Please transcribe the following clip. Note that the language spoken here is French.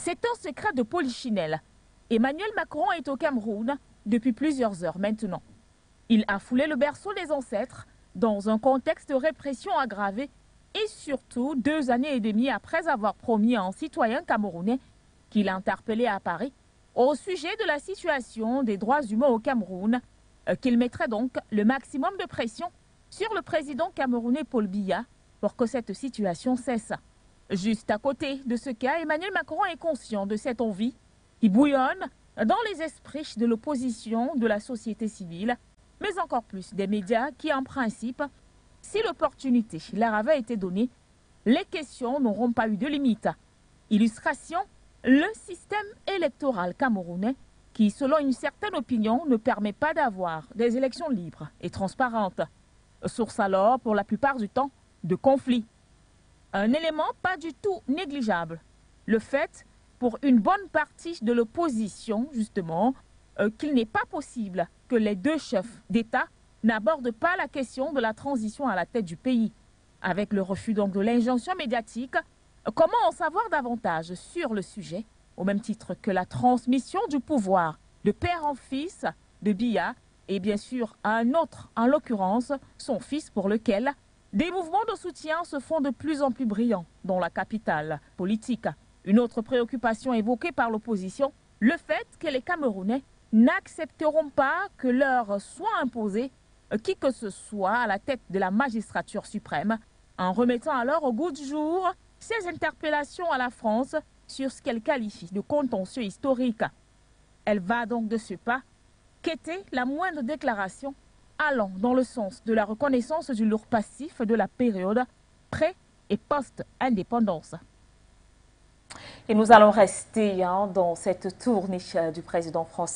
C'est un secret de polichinelle. Emmanuel Macron est au Cameroun depuis plusieurs heures maintenant. Il a foulé le berceau des ancêtres dans un contexte de répression aggravée et surtout 2 années et demie après avoir promis à un citoyen camerounais qu'il a interpellé à Paris au sujet de la situation des droits humains au Cameroun, qu'il mettrait donc le maximum de pression sur le président camerounais Paul Biya pour que cette situation cesse. Juste à côté de ce cas, Emmanuel Macron est conscient de cette envie qui bouillonne dans les esprits de l'opposition, de la société civile, mais encore plus des médias qui, en principe, si l'opportunité leur avait été donnée, les questions n'auront pas eu de limite. Illustration, le système électoral camerounais qui, selon une certaine opinion, ne permet pas d'avoir des élections libres et transparentes. Source alors, pour la plupart du temps, de conflits. Un élément pas du tout négligeable, le fait, pour une bonne partie de l'opposition, justement, qu'il n'est pas possible que les deux chefs d'État n'abordent pas la question de la transition à la tête du pays. Avec le refus donc de l'injonction médiatique, comment en savoir davantage sur le sujet, au même titre que la transmission du pouvoir de père en fils de Biya et bien sûr à un autre, en l'occurrence son fils, pour lequel des mouvements de soutien se font de plus en plus brillants dans la capitale politique. Une autre préoccupation évoquée par l'opposition, le fait que les Camerounais n'accepteront pas que leur soit imposé qui que ce soit à la tête de la magistrature suprême, en remettant alors au goût du jour ces interpellations à la France sur ce qu'elle qualifie de contentieux historique. Elle va donc de ce pas quêter la moindre déclaration allant dans le sens de la reconnaissance du lourd passif de la période pré- et post-indépendance. Et nous allons rester dans cette tournée du président français.